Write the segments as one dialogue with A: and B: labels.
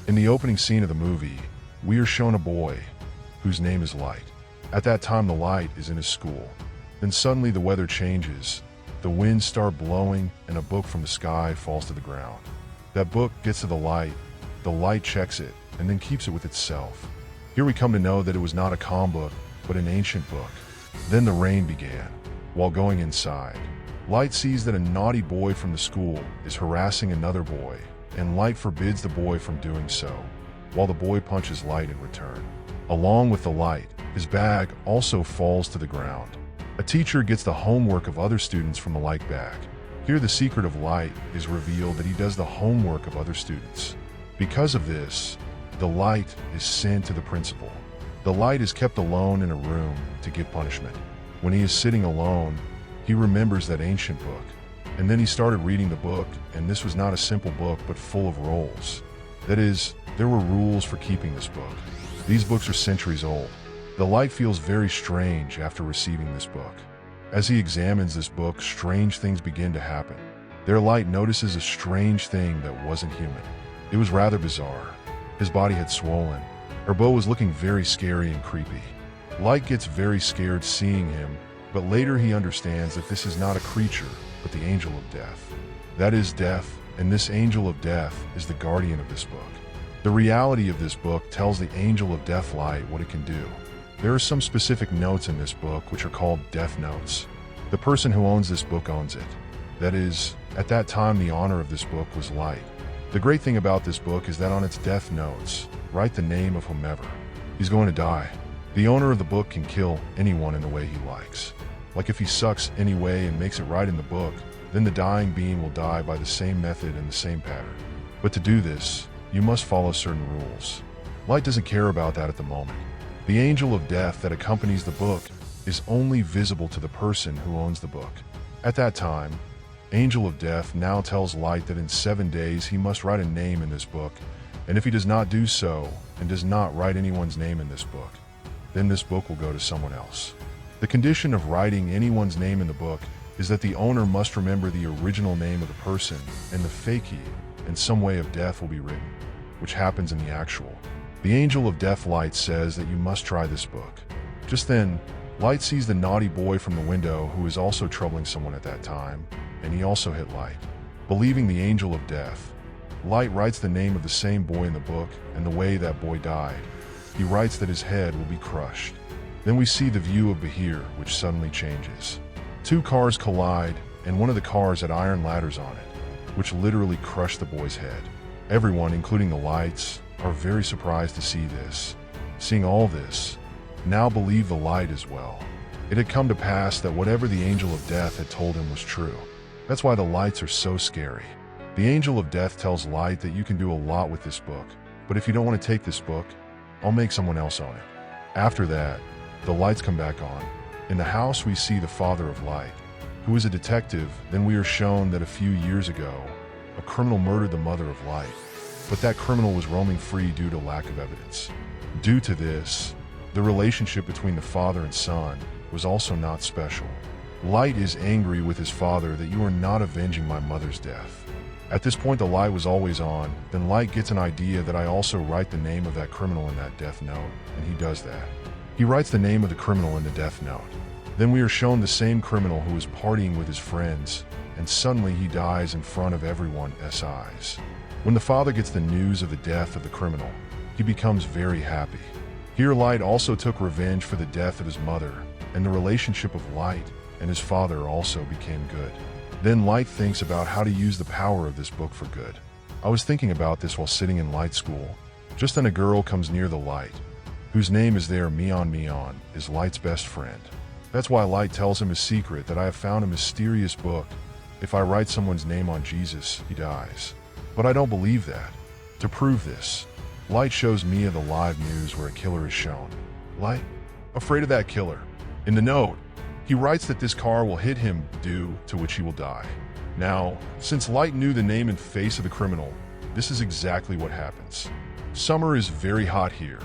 A: In the opening scene of the movie, we are shown a boy whose name is Light. At that time, the Light is in his school. Then suddenly the weather changes, the winds start blowing, and a book from the sky falls to the ground. That book gets to the Light checks it, and then keeps it with itself. Here we come to know that it was not a comic book, but an ancient book. Then the rain began. While going inside, Light sees that a naughty boy from the school is harassing another boy, and Light forbids the boy from doing so, while the boy punches Light in return. Along with the Light, his bag also falls to the ground. A teacher gets the homework of other students from the Light bag. Here the secret of Light is revealed that he does the homework of other students. Because of this, the Light is sent to the principal. The Light is kept alone in a room to get punishment. When he is sitting alone, he remembers that ancient book. And then he started reading the book, and this was not a simple book but full of rules. That is, there were rules for keeping this book. These books are centuries old. The Light feels very strange after receiving this book. As he examines this book, strange things begin to happen. Their Light notices a strange thing that wasn't human. It was rather bizarre. His body had swollen. Ohba was looking very scary and creepy. Light gets very scared seeing him, but later he understands that this is not a creature, but the Angel of Death. That is Death, and this Angel of Death is the guardian of this book. The reality of this book tells the Angel of Death Light what it can do. There are some specific notes in this book which are called Death Notes. The person who owns this book owns it. That is, at that time the owner of this book was Light. The great thing about this book is that on its Death Notes, write the name of whomever. He's going to die. The owner of the book can kill anyone in the way he likes. Like if he sucks anyway and makes it right in the book, then the dying being will die by the same method and the same pattern. But to do this, you must follow certain rules. Light doesn't care about that at the moment. The Angel of Death that accompanies the book is only visible to the person who owns the book. At that time, Angel of Death now tells Light that in 7 days he must write a name in this book, and if he does not do so and does not write anyone's name in this book, then this book will go to someone else. The condition of writing anyone's name in the book is that the owner must remember the original name of the person, and the fakie and some way of death will be written, which happens in the actual. The Angel of Death Light says that you must try this book. Just then, Light sees the naughty boy from the window who is also troubling someone at that time, and he also hit Light. Believing the Angel of Death, Light writes the name of the same boy in the book and the way that boy died. He writes that his head will be crushed. Then we see the view of Bahir, which suddenly changes. 2 cars collide, and one of the cars had iron ladders on it, which literally crushed the boy's head. Everyone, including the Lights, are very surprised to see this. Seeing all this, now believe the Light as well. It had come to pass that whatever the Angel of Death had told him was true. That's why the Lights are so scary. The Angel of Death tells Light that you can do a lot with this book, but if you don't want to take this book, I'll make someone else own it. After that, the Lights come back on. In the house we see the father of Light, who is a detective. Then we are shown that a few years ago, a criminal murdered the mother of Light, but that criminal was roaming free due to lack of evidence. Due to this, the relationship between the father and son was also not special. Light is angry with his father that you are not avenging my mother's death. At this point the Light was always on. Then Light gets an idea that I also write the name of that criminal in that death note, and he does that. He writes the name of the criminal in the death note. Then we are shown the same criminal who is partying with his friends, and suddenly he dies in front of everyone's eyes. When the father gets the news of the death of the criminal, he becomes very happy. Here Light also took revenge for the death of his mother, and the relationship of Light and his father also became good. Then Light thinks about how to use the power of this book for good. I was thinking about this while sitting in Light school. Just then a girl comes near the Light, whose name is there. Mion is Light's best friend. That's why Light tells him his secret, that I have found a mysterious book. If I write someone's name on Jesus, he dies. But I don't believe that. To prove this, Light shows Mia the live news where a killer is shown. Light, afraid of that killer. In the note, he writes that this car will hit him, due to which he will die. Now, since Light knew the name and face of the criminal, this is exactly what happens. Summer is very hot here.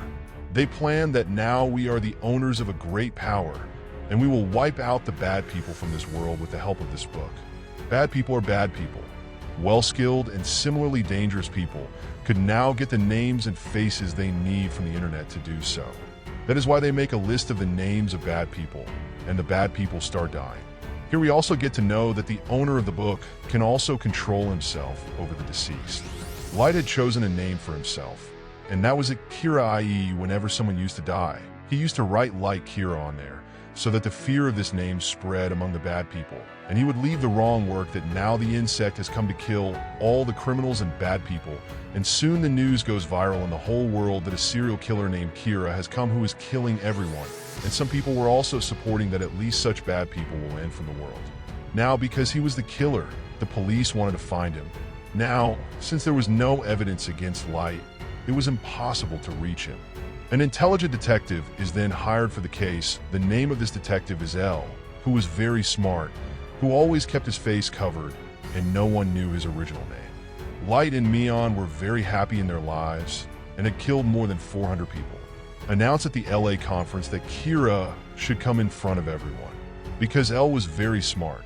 A: They plan that now we are the owners of a great power, and we will wipe out the bad people from this world with the help of this book. Bad people are bad people. Well-skilled and similarly dangerous people could now get the names and faces they need from the internet to do so. That is why they make a list of the names of bad people, and the bad people start dying. Here we also get to know that the owner of the book can also control himself over the deceased. Light had chosen a name for himself, and that was Akira, i.e. whenever someone used to die, he used to write Light Kira on there, so that the fear of this name spread among the bad people, and he would leave the wrong work that now the insect has come to kill all the criminals and bad people, and soon the news goes viral in the whole world that a serial killer named Kira has come who is killing everyone, and some people were also supporting that at least such bad people will end from the world. Now, because he was the killer, the police wanted to find him. Now, since there was no evidence against Light, it was impossible to reach him. An intelligent detective is then hired for the case. The name of this detective is L, who was very smart, who always kept his face covered, and no one knew his original name. Light and Mion were very happy in their lives and had killed more than 400 people. Announced at the LA conference that Kira should come in front of everyone. Because L was very smart.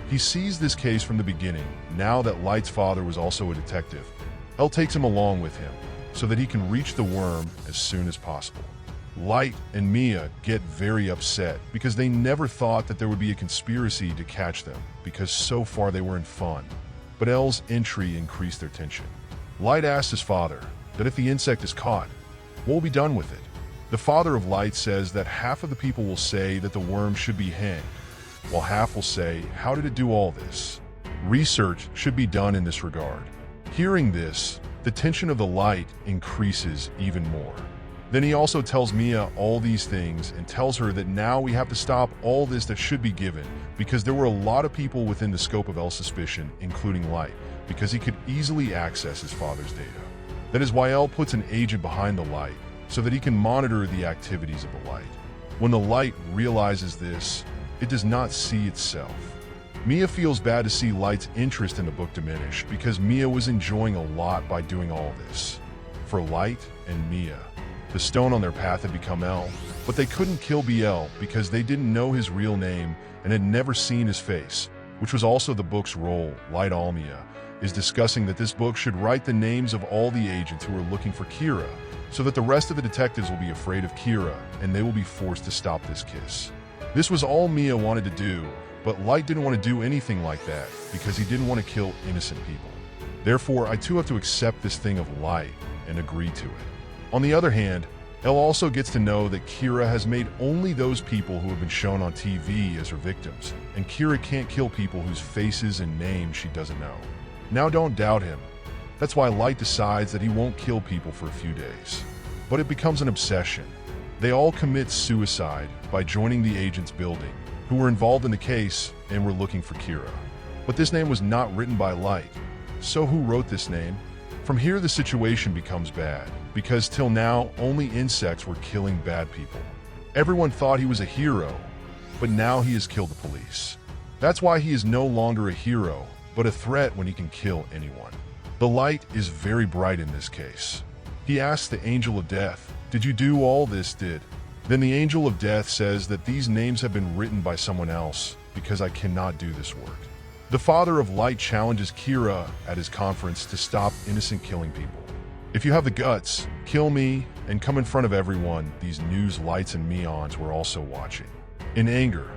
A: He sees this case from the beginning. Now that Light's father was also a detective, L takes him along with him, so that he can reach the worm as soon as possible. Light and Mia get very upset because they never thought that there would be a conspiracy to catch them, because so far they were in fun. But L's entry increased their tension. Light asks his father that if the insect is caught, what will be done with it? The father of Light says that half of the people will say that the worm should be hanged, while half will say, how did it do all this? Research should be done in this regard. Hearing this, the tension of the Light increases even more. Then he also tells Mia all these things and tells her that now we have to stop all this that should be given, because there were a lot of people within the scope of L's suspicion, including Light, because he could easily access his father's data. That is why L puts an agent behind the Light, so that he can monitor the activities of the Light. When the Light realizes this, it does not see itself. Mia feels bad to see Light's interest in the book diminish, because Mia was enjoying a lot by doing all this. For Light and Mia, the stone on their path had become L, but they couldn't kill BL because they didn't know his real name and had never seen his face, which was also the book's role. Light Almia is discussing that this book should write the names of all the agents who are looking for Kira, so that the rest of the detectives will be afraid of Kira and they will be forced to stop this kiss. This was all Mia wanted to do, but Light didn't want to do anything like that because he didn't want to kill innocent people. Therefore, I too have to accept this thing of Light and agree to it. On the other hand, Elle also gets to know that Kira has made only those people who have been shown on TV as her victims, and Kira can't kill people whose faces and names she doesn't know. Now don't doubt him. That's why Light decides that he won't kill people for a few days. But it becomes an obsession. They all commit suicide by joining the agent's building, who were involved in the case and were looking for Kira. But this name was not written by Light. So who wrote this name? From here the situation becomes bad, because till now only insects were killing bad people. Everyone thought he was a hero, but now he has killed the police. That's why he is no longer a hero, but a threat when he can kill anyone. The Light is very bright in this case. He asks the Angel of Death, "Did you do all this, did?" Then the Angel of Death says that these names have been written by someone else, because I cannot do this work. The Father of Light challenges Kira at his conference to stop innocent killing people. If you have the guts, kill me and come in front of everyone. These news Lights and Mions were also watching. In anger,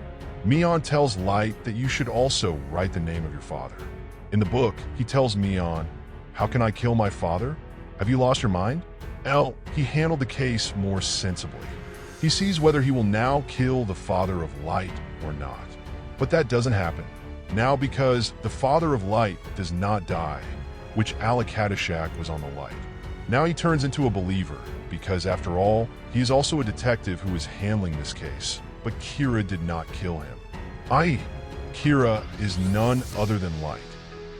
A: Mion tells Light that you should also write the name of your father. In the book, he tells Mion, "How can I kill my father? Have you lost your mind?" He handled the case more sensibly. He sees whether he will now kill the Father of Light or not. But that doesn't happen. Now because the Father of Light does not die, which Alakadashak was on the Light. Now he turns into a believer, because after all, he is also a detective who is handling this case. But Kira did not kill him. Kira is none other than Light.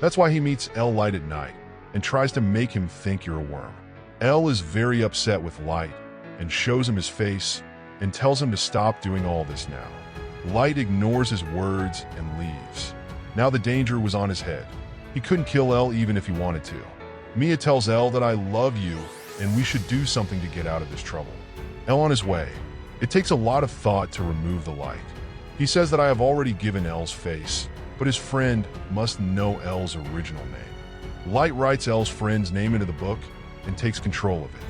A: That's why he meets Light at night and tries to make him think you're a worm. is very upset with Light and shows him his face and tells him to stop doing all this now. Light ignores his words and leaves. Now the danger was on his head. He couldn't kill even if he wanted to. Mia tells that I love you and we should do something to get out of this trouble. on his way. It takes a lot of thought to remove the Light. He says that I have already given L's face, but his friend must know L's original name. Light writes L's friend's name into the book and takes control of it.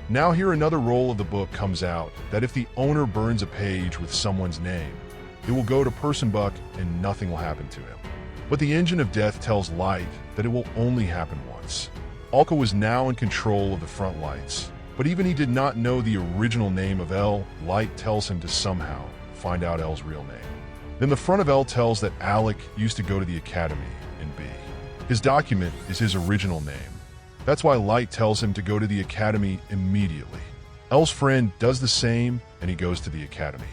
A: Now here another role of the book comes out, that if the owner burns a page with someone's name, it will go to Person Buck and nothing will happen to him. But the engine of death tells Light that it will only happen once. Alka was now in control of the front lights, but even he did not know the original name of L. Light tells him to somehow find out L's real name. Then the front of L tells that Alec used to go to the academy in B. His document is his original name. That's why Light tells him to go to the academy immediately. L's friend does the same and he goes to the academy.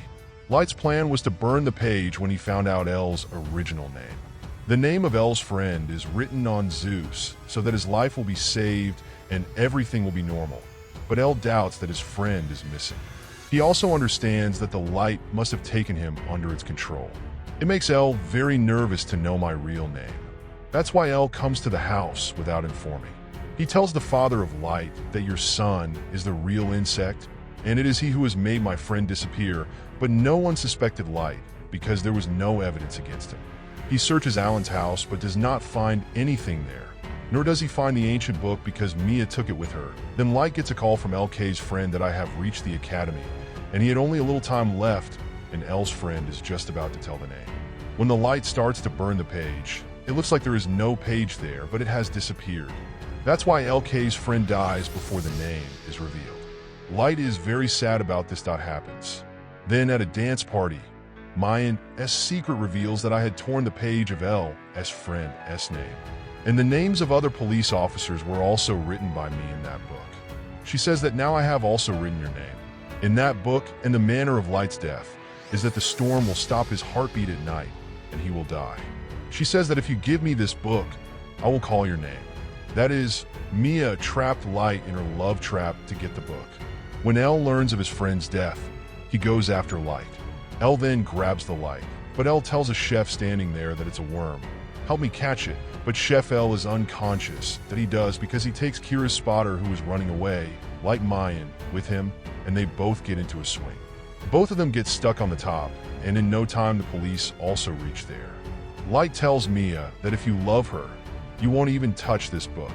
A: Light's plan was to burn the page when he found out L's original name. The name of L's friend is written on Zeus so that his life will be saved and everything will be normal. But L doubts that his friend is missing. He also understands that the light must have taken him under its control. It makes L very nervous to know my real name. That's why L comes to the house without informing. He tells the father of Light that your son is the real insect, and it is he who has made my friend disappear, but no one suspected Light because there was no evidence against him. He searches Alan's house but does not find anything there, nor does he find the ancient book because Mia took it with her. Then Light gets a call from LK's friend that I have reached the academy, and he had only a little time left, and L's friend is just about to tell the name. When the light starts to burn the page, it looks like there is no page there, but it has disappeared. That's why LK's friend dies before the name is revealed. Light is very sad about this. Happens. Then at a dance party, Mayan S. secret reveals that I had torn the page of L's friend's name. And the names of other police officers were also written by me in that book. She says that now I have also written your name. In that book, and the manner of Light's death is that the storm will stop his heartbeat at night and he will die. She says that if you give me this book, I will call your name. That is, Mia trapped Light in her love trap to get the book. When L learns of his friend's death, he goes after Light. L then grabs the light, but L tells a chef standing there that it's a worm. Help me catch it, but Chef L is unconscious that he does because he takes Kira's spotter who is running away, like Mayan, with him, and they both get into a swing. Both of them get stuck on the top, and in no time the police also reach there. Light tells Mia that if you love her, you won't even touch this book.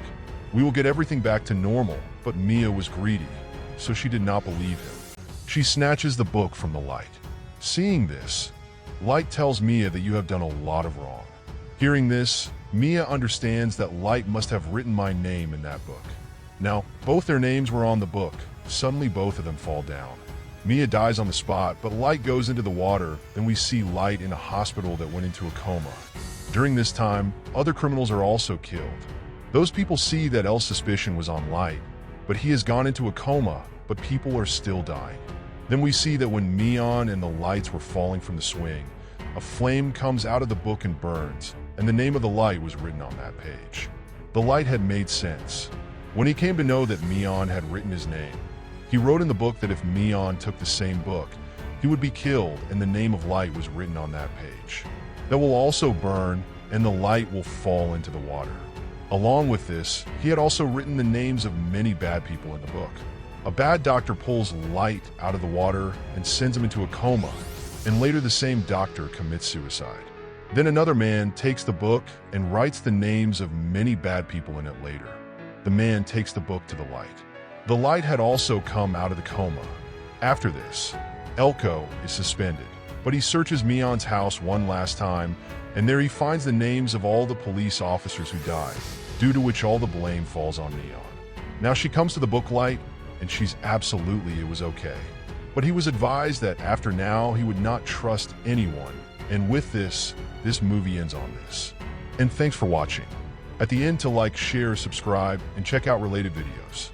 A: We will get everything back to normal, but Mia was greedy, so she did not believe him. She snatches the book from the light. Seeing this, Light tells Mia that you have done a lot of wrong. Hearing this, Mia understands that Light must have written my name in that book. Now, both their names were on the book. Suddenly both of them fall down. Mia dies on the spot, but Light goes into the water. Then we see Light in a hospital that went into a coma. During this time, other criminals are also killed. Those people see that L's suspicion was on Light, but he has gone into a coma, but people are still dying. Then we see that when Mion and the lights were falling from the swing, a flame comes out of the book and burns, and the name of the light was written on that page. The light had made sense. When he came to know that Mion had written his name, he wrote in the book that if Mion took the same book, he would be killed and the name of Light was written on that page. That will also burn and the light will fall into the water. Along with this, he had also written the names of many bad people in the book. A bad doctor pulls Light out of the water and sends him into a coma, and later the same doctor commits suicide. Then another man takes the book and writes the names of many bad people in it later. The man takes the book to the light. The light had also come out of the coma. After this, Elko is suspended, but he searches Mion's house one last time, and there he finds the names of all the police officers who died, due to which all the blame falls on Mion. Now she comes to the book Light, and she's absolutely it was okay. But he was advised that after now he would not trust anyone, and with this movie ends on this. And thanks for watching. At the end to like, share, subscribe, and check out related videos.